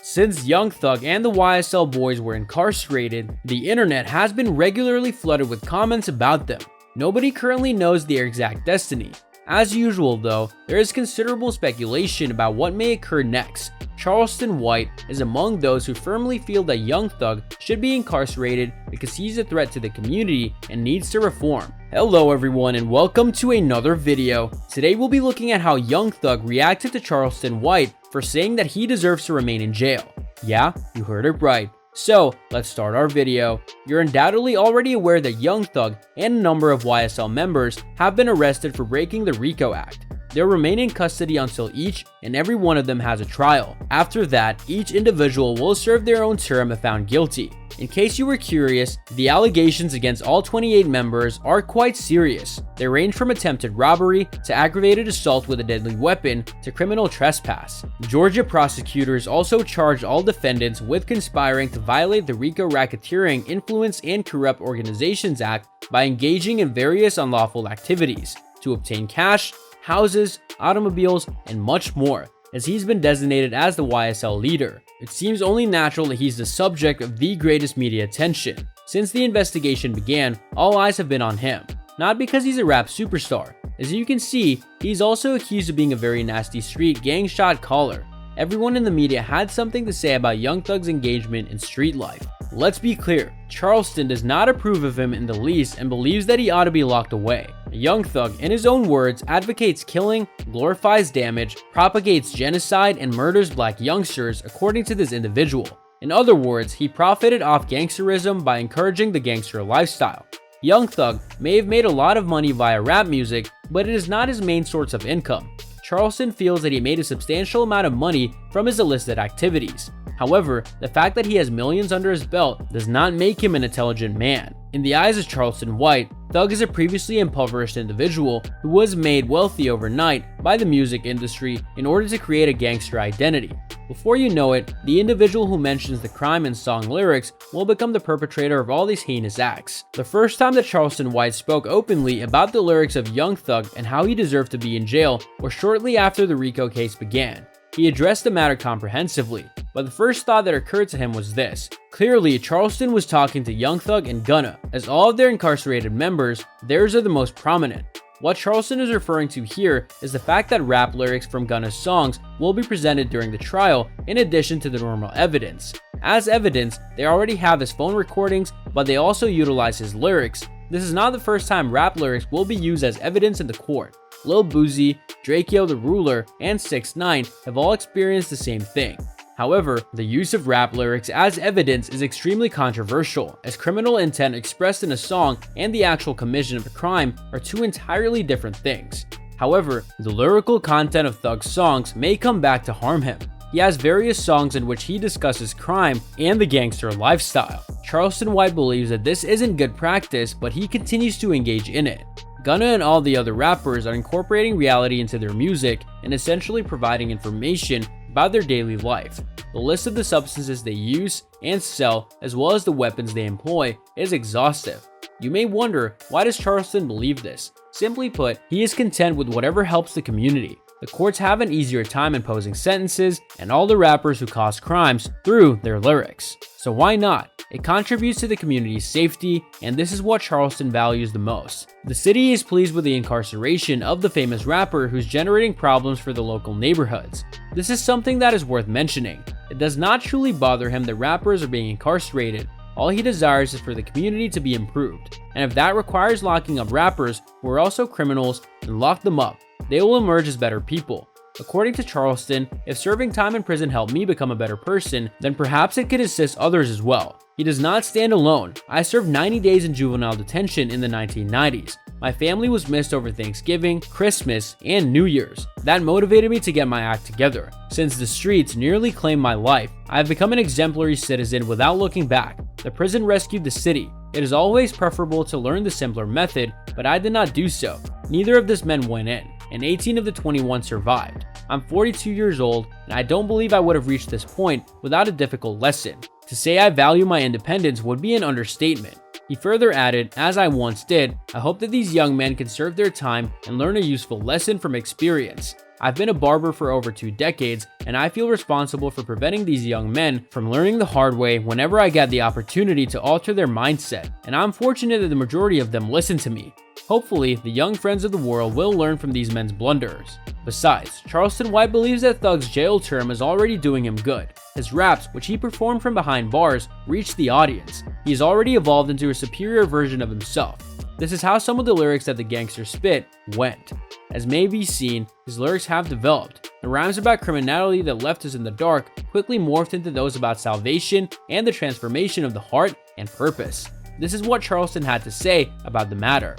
Since Young Thug and the YSL boys were incarcerated, the internet has been regularly flooded with comments about them. Nobody currently knows their exact destiny. As usual though, there is considerable speculation about what may occur next. Charleston White is among those who firmly feel that Young Thug should be incarcerated because he's a threat to the community and needs to reform. Hello everyone and welcome to another video. Today we'll be looking at how Young Thug reacted to Charleston White for saying that he deserves to remain in jail. Yeah, you heard it right. So, let's start our video. You're undoubtedly already aware that Young Thug and a number of YSL members have been arrested for breaking the RICO Act. They'll remain in custody until each and every one of them has a trial. After that, each individual will serve their own term if found guilty. In case you were curious, the allegations against all 28 members are quite serious. They range from attempted robbery to aggravated assault with a deadly weapon to criminal trespass. Georgia prosecutors also charged all defendants with conspiring to violate the RICO Racketeering, Influence, and Corrupt Organizations Act by engaging in various unlawful activities to obtain cash, houses, automobiles, and much more, as he's been designated as the YSL leader. It seems only natural that he's the subject of the greatest media attention. Since the investigation began, all eyes have been on him. Not because he's a rap superstar. As you can see, he's also accused of being a very nasty street gang shot caller. Everyone in the media had something to say about Young Thug's engagement in street life. Let's be clear, Charleston does not approve of him in the least and believes that he ought to be locked away. Young Thug, in his own words, advocates killing, glorifies damage, propagates genocide, and murders black youngsters, according to this individual. In other words, he profited off gangsterism by encouraging the gangster lifestyle. Young Thug may have made a lot of money via rap music, but it is not his main source of income. Charleston feels that he made a substantial amount of money from his illicit activities. However, the fact that he has millions under his belt does not make him an intelligent man. In the eyes of Charleston White, Thug is a previously impoverished individual who was made wealthy overnight by the music industry in order to create a gangster identity. Before you know it, the individual who mentions the crime in song lyrics will become the perpetrator of all these heinous acts. The first time that Charleston White spoke openly about the lyrics of Young Thug and how he deserved to be in jail was shortly after the RICO case began. He addressed the matter comprehensively, but the first thought that occurred to him was this. Clearly, Charleston was talking to Young Thug and Gunna. As all of their incarcerated members, theirs are the most prominent. What Charleston is referring to here is the fact that rap lyrics from Gunna's songs will be presented during the trial in addition to the normal evidence. As evidence, they already have his phone recordings, but they also utilize his lyrics. This is not the first time rap lyrics will be used as evidence in the court. Lil Boosie, Drakeo the Ruler, and 6ix9ine have all experienced the same thing. However, the use of rap lyrics as evidence is extremely controversial, as criminal intent expressed in a song and the actual commission of a crime are two entirely different things. However, the lyrical content of Thug's songs may come back to harm him. He has various songs in which he discusses crime and the gangster lifestyle. Charleston White believes that this isn't good practice, but he continues to engage in it. Gunna and all the other rappers are incorporating reality into their music and essentially providing information about their daily life. The list of the substances they use and sell, as well as the weapons they employ, is exhaustive. You may wonder, why does Charleston believe this? Simply put, he is content with whatever helps the community. The courts have an easier time imposing sentences and all the rappers who cause crimes through their lyrics. So why not? It contributes to the community's safety, and this is what Charleston values the most. The city is pleased with the incarceration of the famous rapper who's generating problems for the local neighborhoods. This is something that is worth mentioning. It does not truly bother him that rappers are being incarcerated. All he desires is for the community to be improved, and if that requires locking up rappers who are also criminals, then lock them up. They will emerge as better people. According to Charleston, if serving time in prison helped me become a better person, then perhaps it could assist others as well. He does not stand alone. I served 90 days in juvenile detention in the 1990s. My family was missed over Thanksgiving, Christmas, and New Year's. That motivated me to get my act together. Since the streets nearly claimed my life, I have become an exemplary citizen without looking back. The prison rescued the city. It is always preferable to learn the simpler method, but I did not do so. Neither of these men went in, and 18 of the 21 survived. I'm 42 years old, and I don't believe I would have reached this point without a difficult lesson. To say I value my independence would be an understatement. He further added, as I once did, I hope that these young men can serve their time and learn a useful lesson from experience. I've been a barber for over 2 decades, and I feel responsible for preventing these young men from learning the hard way whenever I get the opportunity to alter their mindset, and I'm fortunate that the majority of them listen to me. Hopefully, the young friends of the world will learn from these men's blunders. Besides, Charleston White believes that Thug's jail term is already doing him good. His raps, which he performed from behind bars, reached the audience. He has already evolved into a superior version of himself. This is how some of the lyrics that the gangster spit went. As may be seen, his lyrics have developed. The rhymes about criminality that left us in the dark quickly morphed into those about salvation and the transformation of the heart and purpose. This is what Charleston had to say about the matter.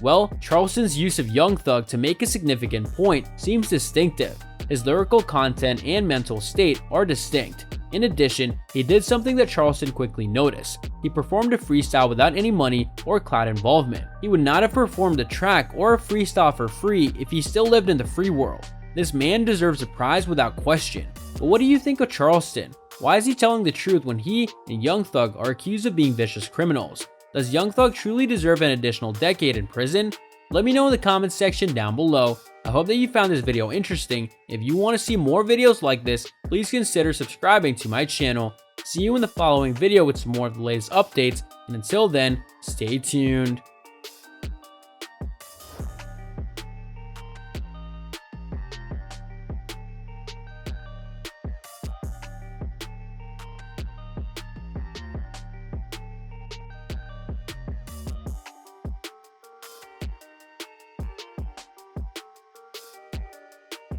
Well, Charleston's use of Young Thug to make a significant point seems distinctive. His lyrical content and mental state are distinct. In addition, he did something that Charleston quickly noticed. He performed a freestyle without any money or clout involvement. He would not have performed a track or a freestyle for free if he still lived in the free world. This man deserves a prize without question. But what do you think of Charleston? Why is he telling the truth when he and Young Thug are accused of being vicious criminals? Does Young Thug truly deserve an additional decade in prison? Let me know in the comments section down below. I hope that you found this video interesting. If you want to see more videos like this, please consider subscribing to my channel. See you in the following video with some more of the latest updates, and until then, stay tuned.